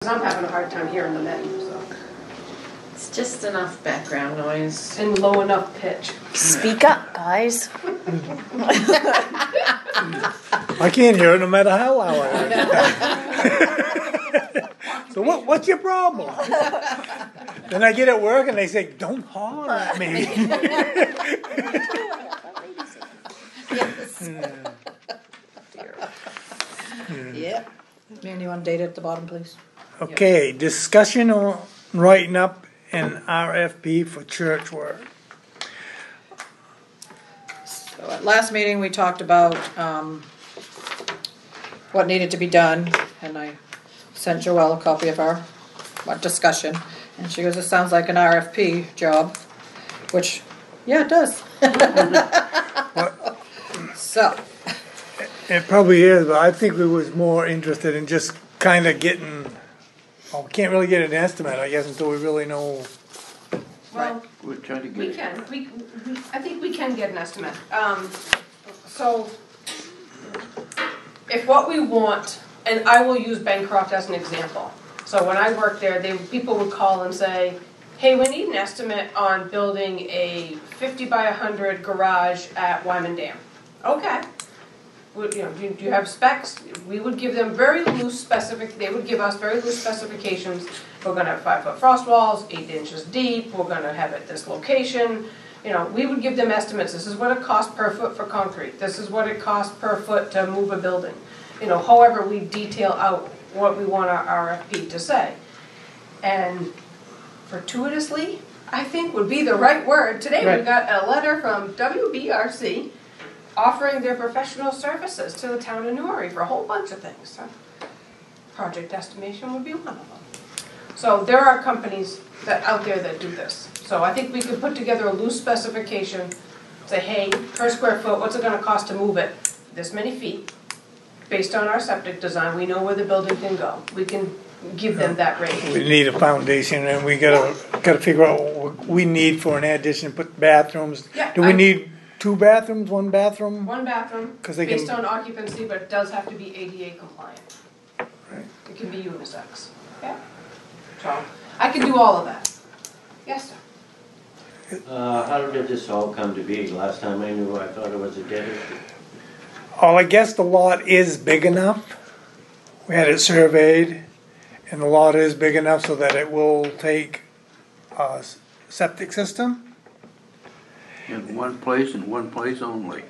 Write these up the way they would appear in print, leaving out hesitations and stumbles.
I'm having a hard time hearing the men, so. It's just enough background noise. And low enough pitch. Speak up, guys. I can't hear it no matter how loud I am. So what's your problem? Then I get at work and they say, don't holler at me. Yep. Man, you want to date at the bottom, please? Okay, discussion on writing up an RFP for church work. So at last meeting, we talked about what needed to be done, and I sent Joelle a copy of our discussion, and she goes, "It sounds like an RFP job," which, yeah, it does. So. It probably is, but I think we was more interested in just kind of getting, well, we can't really get an estimate, I guess, until we really know. Well, We're trying to get we it. can. I think we can get an estimate. So, if what we want, and I will use Bancroft as an example. So when I worked there, people would call and say, "Hey, we need an estimate on building a 50 by 100 garage at Wyman Dam." Okay. Do you have specs? We would give them very loose they would give us very loose specifications. We're going to have 5-foot frost walls, 8 inches deep. We're going to have it this location. We would give them estimates. This is what it costs per foot for concrete. This is what it costs per foot to move a building. However we detail out what we want our RFP to say. And fortuitously, I think would be the right word. Today we got a letter from WBRC offering their professional services to the town of Newry for a whole bunch of things. So project estimation would be one of them. So there are companies out there that do this. So I think we could put together a loose specification, say, hey, per square foot, what's it going to cost to move it? This many feet. Based on our septic design, we know where the building can go. We can give them that rate. We need a foundation, and we gotta figure out what we need for an addition. Put bathrooms. Yeah, Do we need 2 bathrooms, 1 bathroom? 1 bathroom, based on occupancy, but it does have to be ADA compliant. Right. It can be unisex. Yeah. So I can do all of that. Yes, sir. How did this all come to be? Last time I knew, I thought it was a dead issue. Oh, I guess the lot is big enough. We had it surveyed, and the lot is big enough so that it will take a septic system. In one place and one place only.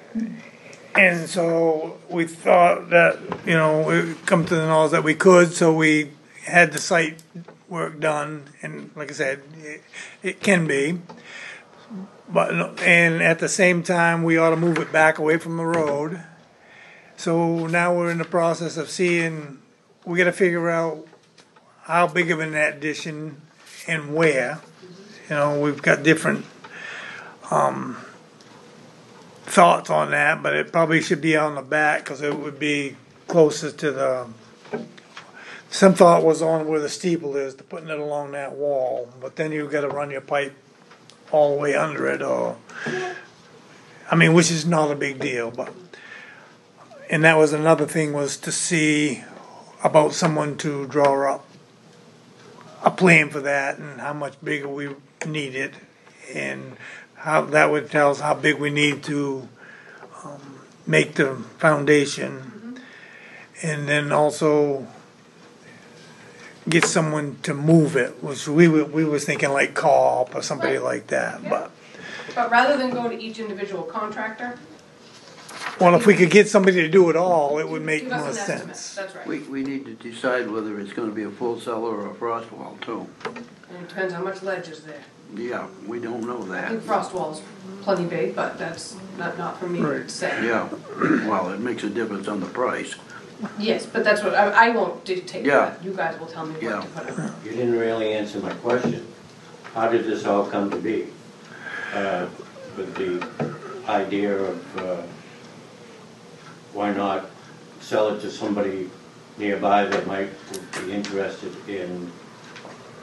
And so we thought that, we come to the knowledge that we could, so we had the site work done, and like I said, it can be. And at the same time, we ought to move it back away from the road. So now we're in the process of seeing, we got to figure out how big of an addition and where. We've got different thoughts on that, but it probably should be on the back because it would be closest to the. Some thought was on where the steeple is, to putting it along that wall, but then you've got to run your pipe all the way under it, which is not a big deal, but. And that was another thing, was to see about someone to draw up a plan for that and how much bigger we need it, and how that would tell us how big we need to make the foundation, and then also get someone to move it, which we was thinking like Co-op or somebody like that. Yeah. But rather than go to each individual contractor. Well, if we could get somebody to do it all, it would make more sense. That's right. We need to decide whether it's going to be a full cellar or a frost wall too. And it depends how much ledge is there. Yeah, we don't know I that. think frost wall's plenty big, but that's not for me to say. Yeah, well, it makes a difference on the price. Yes, but that's what I won't dictate Yeah. that. You guys will tell me what to put in. You didn't really answer my question. How did this all come to be? With the idea of why not sell it to somebody nearby that might be interested in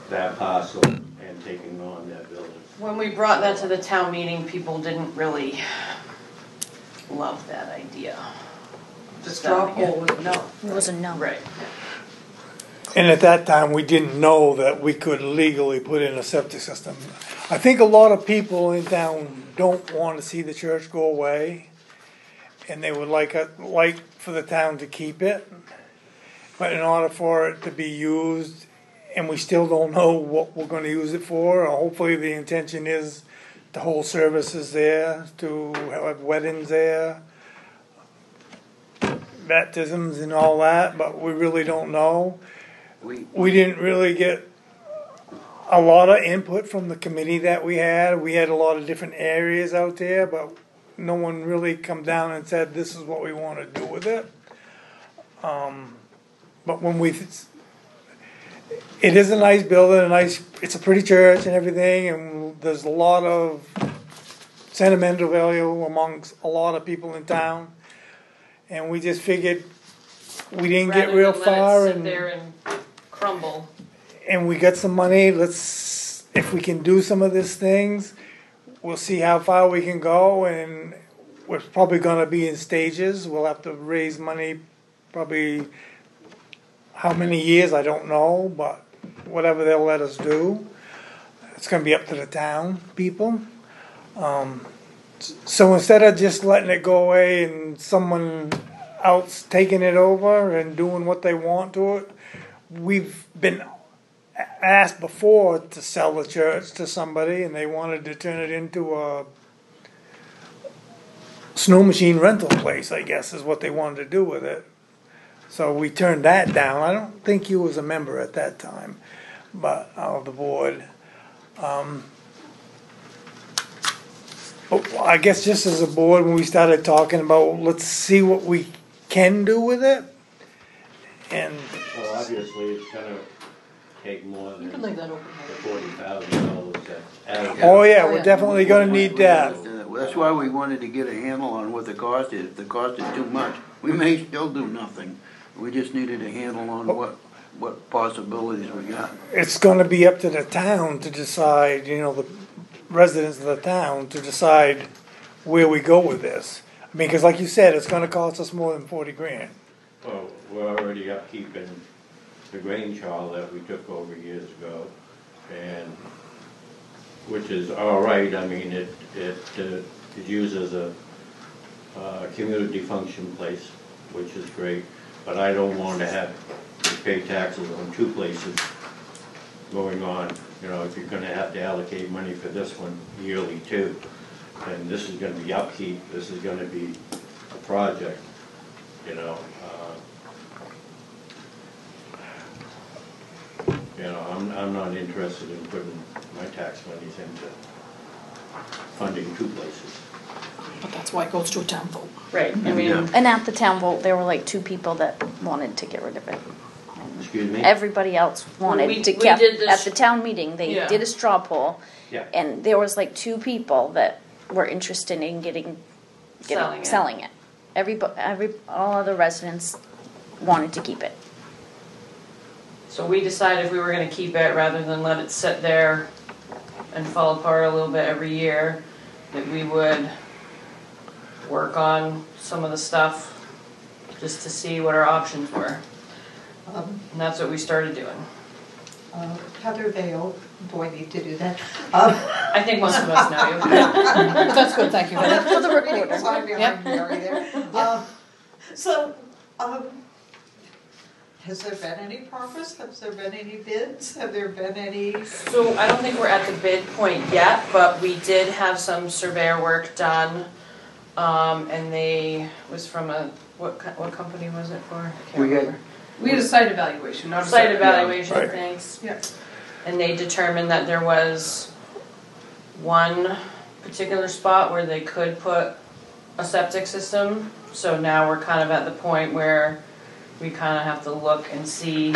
that parcel and taking on that building. When we brought that to the town meeting, people didn't really love that idea. The straw poll was no. It was a no. Right. And at that time, we didn't know that we could legally put in a septic system. I think a lot of people in town don't want to see the church go away, and they would like for the town to keep it. But in order for it to be used, and we still don't know what we're going to use it for, hopefully the intention is to hold services there, to have weddings there, baptisms and all that, but we really don't know. We didn't really get a lot of input from the committee that we had. We had a lot of different areas out there, but no one really come down and said, this is what we want to do with it. But when it is a nice building, it's a pretty church and everything, and there's a lot of sentimental value amongst a lot of people in town. And we just figured we didn't get real far, Rather than let it sit there and crumble. And we got some money. If we can do some of these things, we'll see how far we can go, and we're probably going to be in stages. We'll have to raise money, probably how many years, I don't know, but whatever they'll let us do. It's going to be up to the town people. So instead of just letting it go away and someone else taking it over and doing what they want to it, we've been asked before to sell the church to somebody, and they wanted to turn it into a snow machine rental place, I guess is what they wanted to do with it. So we turned that down. I don't think you was a member at that time, but of the board. I guess just as a board, when we started talking about, let's see what we can do with it. And Well, obviously, it's gonna take more than the $40,000 that. oh yeah, we're definitely going to need that. That's why we wanted to get a handle on what the cost is. If the cost is too much, we may still do nothing. We just needed a handle on what possibilities we got. It's going to be up to the town to decide, the residents of the town to decide where we go with this. I mean, because like you said, it's going to cost us more than $40,000. Well, we're already upkeeping the grain charl that we took over years ago, and which is all right. I mean, it is used as a community function place, which is great. But I don't want to have to pay taxes on two places going on. If you're going to have to allocate money for this one yearly too, and this is going to be upkeep. This is going to be a project. I'm not interested in putting my tax monies into funding two places. But that's why it goes to a town vote. Right, I mean, And at the town vote, there were like 2 people that wanted to get rid of it. Excuse me? Everybody else wanted We to did keep this- at the town meeting. They Yeah. did a straw poll, Yeah. and there was like 2 people that were interested in selling it. All other residents wanted to keep it. so we decided we were gonna keep it rather than let it sit there and fall apart a little bit every year, that we would work on some of the stuff just to see what our options were. And that's what we started doing. Heather Vale, do I need to do that? I think most of us know you. That's good, thank you. For the recorder. Because I'm behind Mary there. Has there been any progress? Has there been any bids? Have there been any? So I don't think we're at the bid point yet, but we did have some surveyor work done. And they was from what company was it for? I can't remember. We had a site evaluation, not a Site evaluation, Right. thanks. Yeah. And they determined that there was one particular spot where they could put a septic system. So now we're kind of at the point where we kind of have to look and see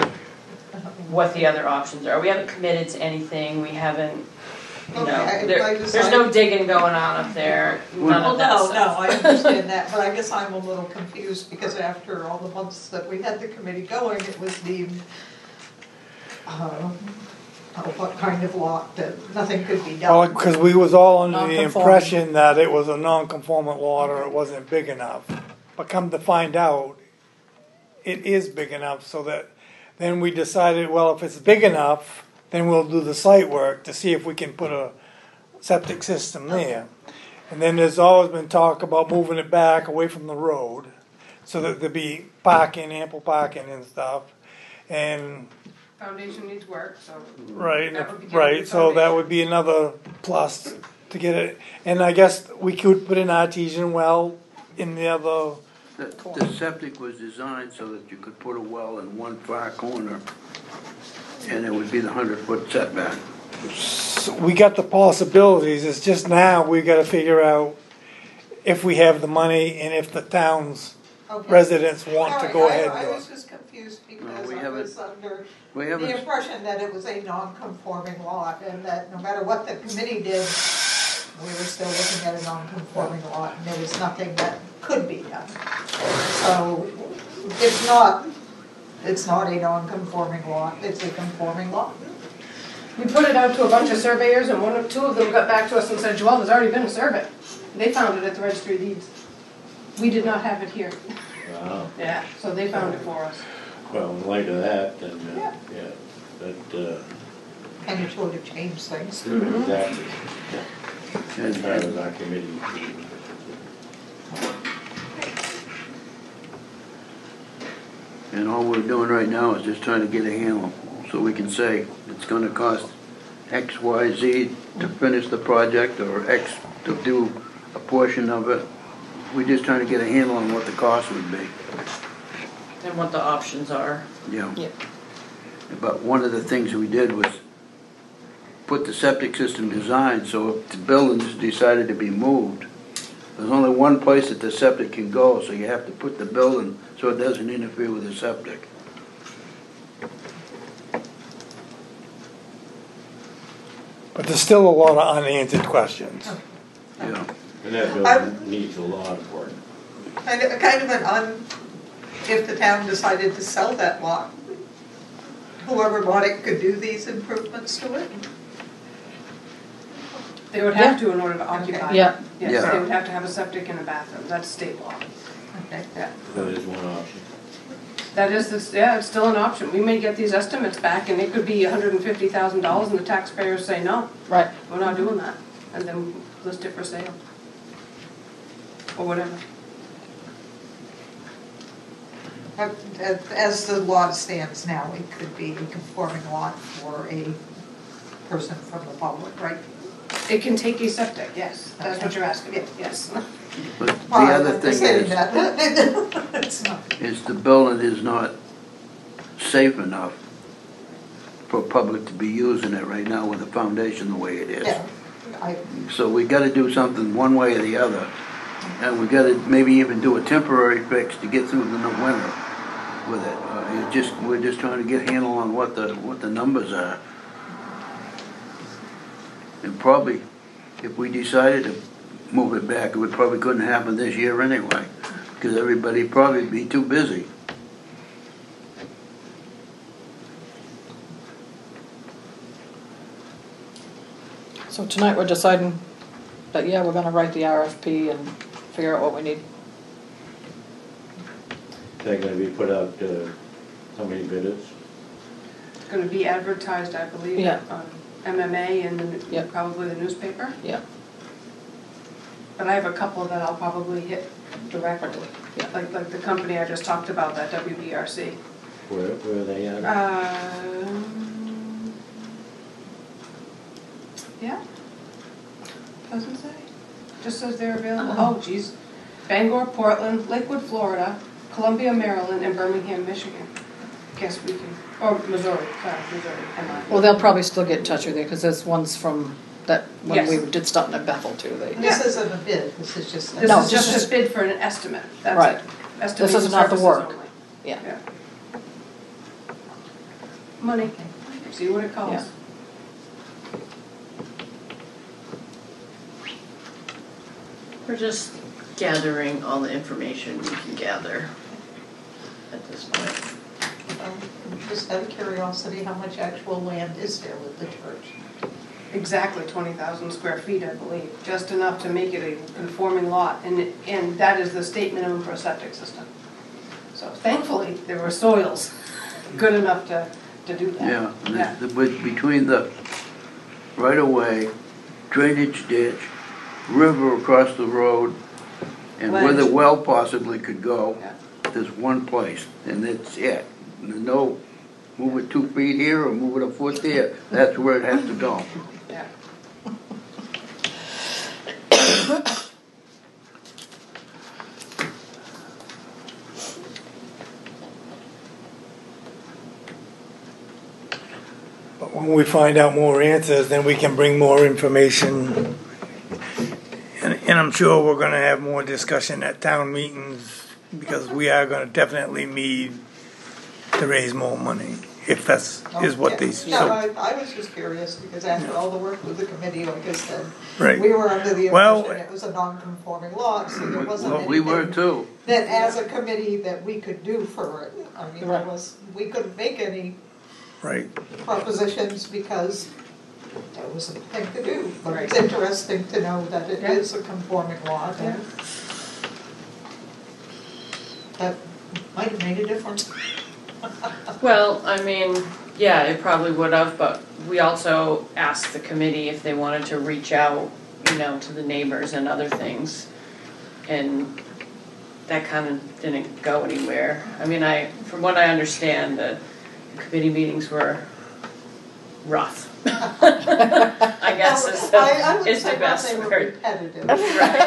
what the other options are. We haven't committed to anything. We haven't, Okay, there's no digging going on up there. None of that No, stuff. I understand that, but I guess I'm a little confused because after all the months that we had the committee going, it was deemed, what kind of lot, that nothing could be Well, done. because we was all under the Non-conforming. impression that it was a non-conformant lot or it wasn't big enough. But come to find out, it is big enough so that then we decided, well, if it's big enough, then we'll do the site work to see if we can put a septic system there. And then there's always been talk about moving it back away from the road so that there'd be parking, ample parking and stuff. And Foundation needs work, so. right, That would be right. good So that foundation. would be another plus to get it. And I guess we could put an artesian well in the other. The septic was designed so that you could put a well in one far corner, and it would be the 100-foot setback. So we got the possibilities. It's just now we got to figure out if we have the money and if the town's Okay. residents want to All go right, ahead I and do was it. just confused No, because we I haven't- was under We the haven't, impression that it was a non-conforming lot and that no matter what the committee did, we were still looking at a non-conforming lot and there was nothing that could be done. So it's not a non-conforming lot, it's a conforming lot. We put it out to a bunch of surveyors and two of them got back to us and said, Joelle, there's already been a survey. They found it at the registry of deeds. We did not have it here. Wow. Yeah, so they found it for us. Well, in light of that, then, Yeah. yeah, that, And it sort of changed things. exactly. and, As far as our committee. and all we're doing right now is just trying to get a handle, so we can say it's gonna cost X, Y, Z to finish the project, or X to do a portion of it. We're just trying to get a handle on what the cost would be. And what the options are. Yeah. Yeah. But one of the things we did was put the septic system design, so if the buildings decided to be moved, there's only one place that the septic can go, so you have to put the building so it doesn't interfere with the septic. But there's still a lot of unanswered questions. Yeah. And that building needs a lot of work. Kind of if the town decided to sell that lot, whoever bought it could do these improvements to it? They would have to in order to occupy it. Yeah. Yes, Yeah. they would have to have a septic and a bathroom. That's state law. Okay. Yeah. That is one option. That is, it's still an option. We may get these estimates back and it could be $150,000 and the taxpayers say, no, Right. we're not doing that. And then list it for sale. Or whatever. As the law stands now, it could be a conforming lot for a person from the public, right? It can take a septic, yes. That's what you're asking, Yeah. yes. But the other thing It's not. is the building is not safe enough for public to be using it right now with the foundation the way it is. Yeah, So we gotta do something one way or the other. And we gotta maybe even do a temporary fix to get through the winter with it. We're just trying to get a handle on what the numbers are. And probably, if we decided to move it back, it would probably couldn't happen this year anyway, because everybody'd probably be too busy. So tonight we're deciding that, yeah, we're gonna write the RFP and figure out what we need. They're gonna be put out to how many bidders? It's gonna be advertised, I believe, Yeah. on MMA and Yeah. probably the newspaper. Yeah. But I have a couple that I'll probably hit directly. Yeah. Like the company I just talked about, that WBRC. Where are they at? Yeah. Doesn't say. Just says they're available. Oh, geez. Bangor, Portland, Lakewood, Florida, Columbia, Maryland, and Birmingham, Michigan. Guess we can, or Missouri, Missouri. Well, they'll probably still get in touch with you, because there's ones from that, when Yes. we did something at Bethel too, This isn't a bid, this is just. This No, is just this is- a bid for an estimate. That's Right. it. Estimating This is not the services work. only. yeah. Yeah. Money. See what it costs. Yeah. We're just gathering all the information we can gather at this point. Just out of curiosity, how much actual land is there with the church? Exactly 20,000 square feet, I believe, just enough to make it a conforming lot, and that is the state minimum for a septic system. So thankfully, there were soils. good enough to do that. Yeah, and between the right of way, drainage ditch, river across the road, and where the Ledge. well possibly could go, Yeah. there's one place, and that's it. There's no move it 2 feet here or move it a foot there. That's where it has to go. Yeah. But when we find out more answers, then we can bring more information. And I'm sure we're gonna have more discussion at town meetings, because we are gonna definitely need to raise more money, if that's, is what they, No, so, I was just curious, because after all the work with the committee, like I said, right. we were under the Well- impression it was a non-conforming lot, so there wasn't Well, we were anything too. that as a committee that we could do for it. I mean, we couldn't make any Right. propositions because there wasn't a thing to do. But it's Right. interesting to know that it Yeah. is a conforming lot, and that might have made a difference. Well, I mean, yeah, it probably would have, but we also asked the committee if they wanted to reach out, you know, to the neighbors and other things. And that kind of didn't go anywhere. I mean, from what I understand, the committee meetings were rough. I guess I would is say the best they were word. repetitive. Right.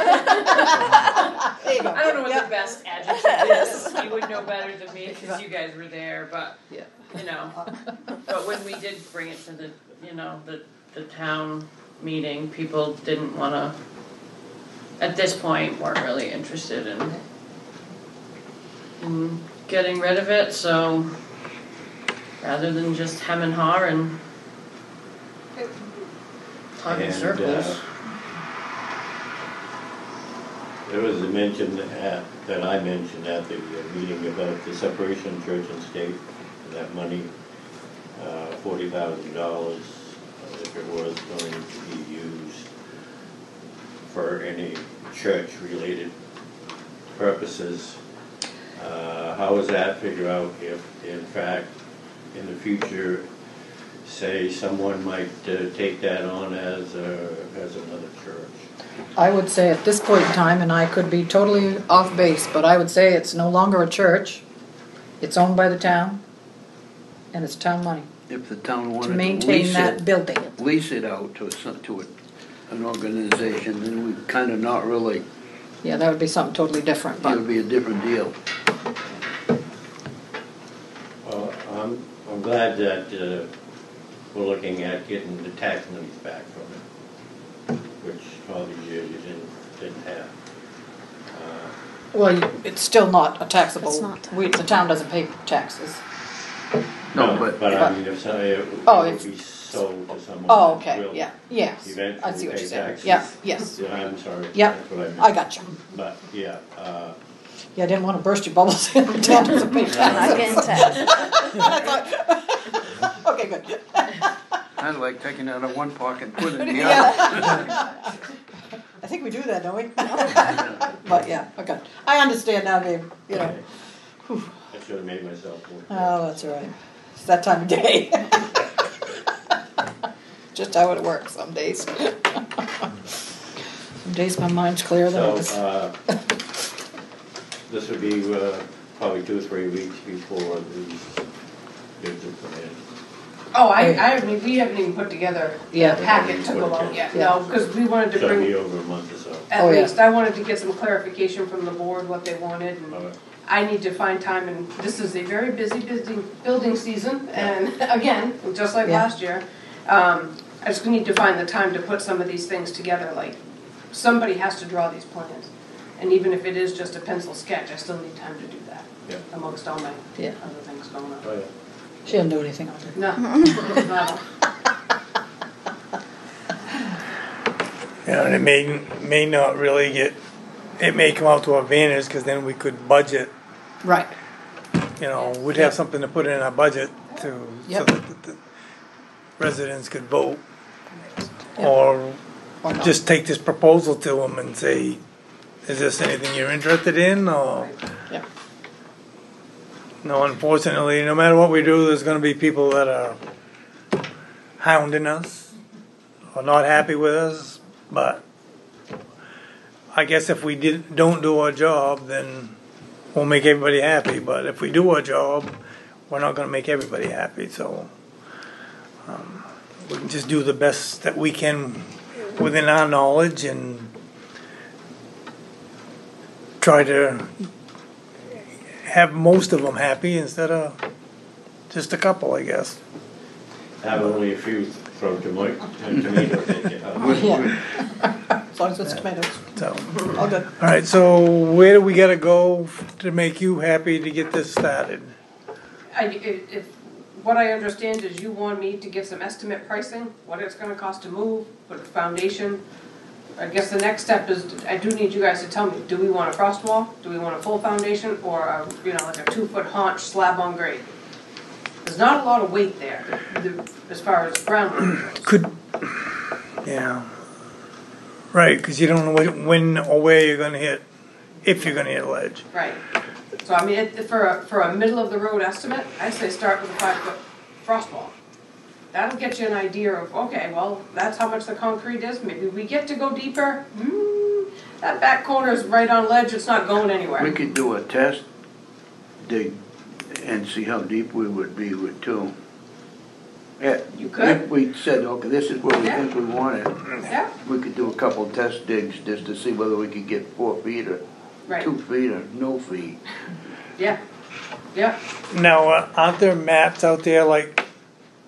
I don't know what the best adjective is. You would know better than me because you guys were there, but, Yeah. you know. But when we did bring it to the, you know, the town meeting, people didn't wanna, at this point, weren't really interested in getting rid of it, so rather than just hem and haw and talk in circles. There was a mention that I mentioned at the meeting about the separation of church and state, that money, $40,000, if it was going to be used for any church-related purposes. How was that figured out if, in fact, in the future, say someone might take that on as another church? I would say at this point in time, and I could be totally off base, but I would say it's no longer a church. It's owned by the town, and it's town money If the town to wanted to maintain lease that building. it out to an organization, then we kind of not really, Yeah, that would be something totally different, it but would be a different deal. I'm glad that we're looking at getting the tax monies back from it, which all these years you didn't have. well, it's still not a taxable. It's not. The town doesn't pay taxes. No, but I mean, if it Oh, would if- be sold to someone Oh, that okay, will yeah, yes. I see eventually what pay you're saying. taxes. Yeah, yes. Yeah, I'm sorry. Yep, That's what I meant. I got you. But, yeah, Yeah, I didn't want to burst your bubbles. The town doesn't pay Not taxes. getting taxed. I thought, okay, good. kind of like taking out of one pocket and putting it in the other. Yeah. I think we do that, don't we? But yeah, okay. I understand now, Dave, you know. I should have made myself more. Oh, that's all right. It's that time of day. Just how it works some days. Some days my mind's clearer than others. So, this would be probably 2 or 3 weeks before these bids are come in. Oh, we haven't even put together a Yeah. packet to go out yet, no, because we wanted to So it'll be bring, over a month or so. at Oh, yeah. least, I wanted to get some clarification from the board, what they wanted, and Alright. I need to find time, and this is a very busy building season, and again, just like Yeah. last year, I just need to find the time to put some of these things together, like, somebody has to draw these plans. And even if it is just a pencil sketch, I still need time to do that, Yeah. amongst all my Yeah. other things going on. Oh, yeah. She didn't do anything on it. No, no. Yeah, and it may not really it may come out to our advantage, because then we could budget, Right. you know, we'd have something to put in our budget so Yep. that the residents could vote. Yep. Or Or not. just take this proposal to them and say, is this anything you're interested in, or, Yeah. No, unfortunately, no matter what we do, there's gonna be people that are hounding us or not happy with us, but I guess if we don't do our job, then we'll make everybody happy, but if we do our job, we're not gonna make everybody happy, so we can just do the best that we can within our knowledge and try to have most of them happy instead of just a couple, I guess. Have only a few throw tomatoes at you. As long as it's tomatoes, So, all good. all right. So, where do we gotta go to make you happy to get this started? If what I understand is you want me to give some estimate pricing, what it's gonna cost to move, put a foundation. I guess the next step is, I do need you guys to tell me, do we want a frost wall? Do we want a full foundation, or like a 2-foot haunch slab on grade? There's not a lot of weight there, as far as groundwork goes. Yeah. Right, because you don't know when or where you're gonna hit, if you're gonna hit a ledge. Right. So I mean, for a middle of the road estimate, I'd say start with a 5-foot frost wall. That'll get you an idea of, okay, well, that's how much the concrete is. Maybe we get to go deeper. That back corner's right on ledge. It's not going anywhere. We could do a test dig and see how deep we would be with 2. Yeah. You could. If we said, okay, this is where we Yeah. think we want it, Yeah. we could do a couple test digs just to see whether we could get 4 feet or Right. 2 feet or no feet. Yeah. Yeah. Now, aren't there maps out there like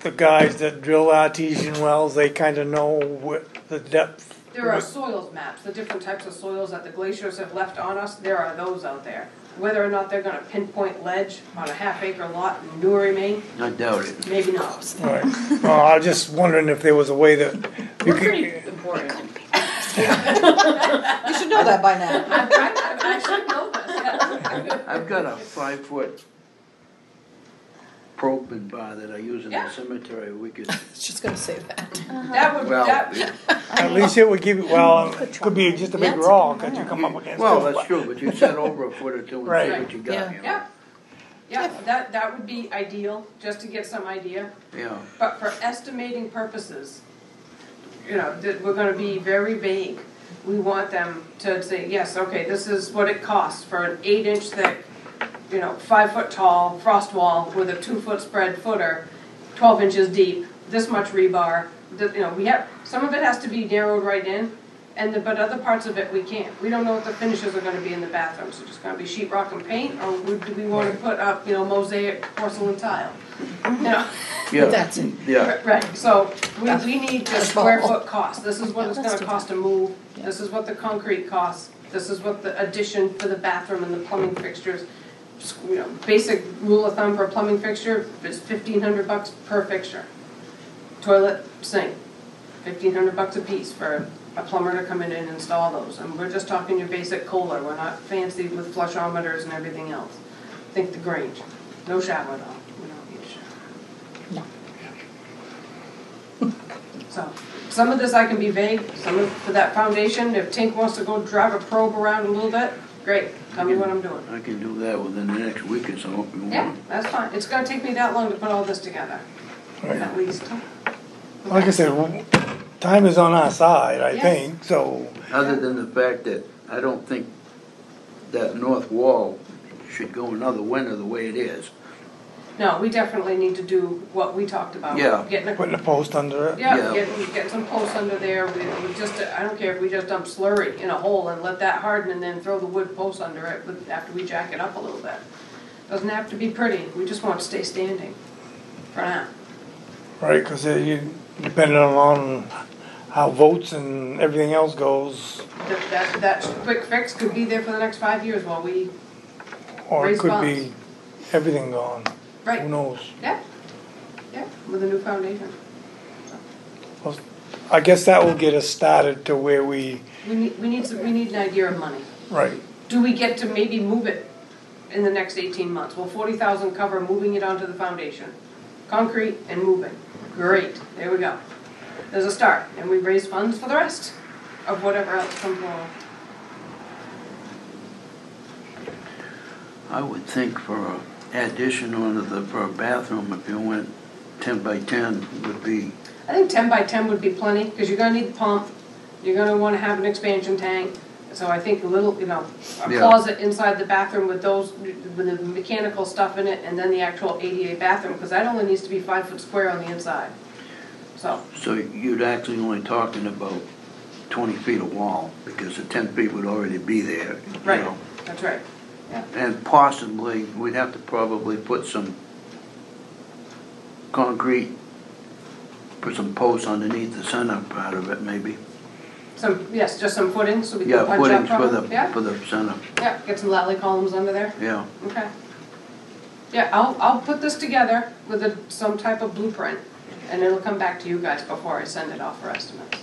the guys that drill artesian wells? They kind of know what the depth. There are soils maps, the different types of soils that the glaciers have left on us. There are those out there. Whether or not they're going to pinpoint ledge on a half-acre lot in Newry, Maine, I doubt it. maybe not. Right. Well, I was just wondering if there was a way that you We're pretty could. important. You should know that by now. I should know this. Yeah. I've got a 5-foot probing bar that I use in Yeah. the cemetery. We could, She's gonna say that. That would well, At least it would give you. Well, it could be just a big rock that you come up against. well, too, that's but- true, but you set over a foot or 2 and Right. see what you got, Yeah. you know? Yeah. Yeah, that would be ideal, just to get some idea. Yeah. But for estimating purposes, that we're gonna be very vague. We want them to say, yes, okay, this is what it costs for an 8-inch thick, 5-foot tall frost wall with a 2-foot spread footer, 12 inches deep, this much rebar. We have, some of it has to be narrowed right in, but other parts of it we can't. We don't know what the finishes are gonna be in the bathrooms. It's just gonna be sheet rock and paint, or do we wanna put up, mosaic porcelain tile? Yeah. That's it. Yeah. Right, so we need the That's square small. foot cost, this is what it's Let's gonna do cost to move, this is what the concrete costs, this is what the addition for the bathroom and the plumbing fixtures. Basic rule of thumb for a plumbing fixture is $1,500 per fixture. Toilet, sink, $1,500 a piece for a plumber to come in and install those, and we're just talking your basic Kohler, we're not fancy with flushometers and everything else. Think the Grange, no shower though, we don't need a shower. So, some of this I can be vague, some of, for that foundation, if Tink wants to go drive a probe around a little bit, great, tell me what I'm doing. I can do that within the next week or so if you want. Yeah, that's fine, it's gonna take me that long to put all this together, Right. at least. Like I said, time is on our side, I Yes. think, so. Other than the fact that I don't think that north wall should go another winter the way it is. No, we definitely need to do what we talked about. Yeah. Getting a, Putting a post under it. yeah, Yeah. getting some posts under there, we just, I don't care if we just dump slurry in a hole and let that harden and then throw the wood posts under it after we jack it up a little bit. Doesn't have to be pretty, we just want to stay standing for now. Right, because depending on how votes and everything else goes, That quick fix could be there for the next 5 years while we, or it Raise could funds. be everything gone. Who right, knows? yeah, with a new foundation. Well, I guess that will get us started to where we, We need an idea of money. right, Do we get to maybe move it in the next 18 months? Will 40,000 cover moving it onto the foundation? Concrete and moving. Great, there we go. There's a start, and we raise funds for the rest of whatever else comes along. I would think for a addition for a bathroom, if you went 10 by 10, would be, I think 10 by 10 would be plenty, because you're gonna need the pump, you're gonna wanna have an expansion tank. So I think a little, a Yeah. closet inside the bathroom with the mechanical stuff in it, and then the actual ADA bathroom, because that only needs to be 5 foot square on the inside. So, you'd actually only talking about 20 feet of wall, because the 10 feet would already be there, you right, know. that's right. And possibly, we'd have to probably put some concrete, put some posts underneath the center part of it, maybe. Yes, just some footings, so we can Yeah, punch footings up for from. Yeah, the center, yeah, get some lally columns under there. yeah. Okay. Yeah, I'll put this together with some type of blueprint, and it'll come back to you guys before I send it off for estimates.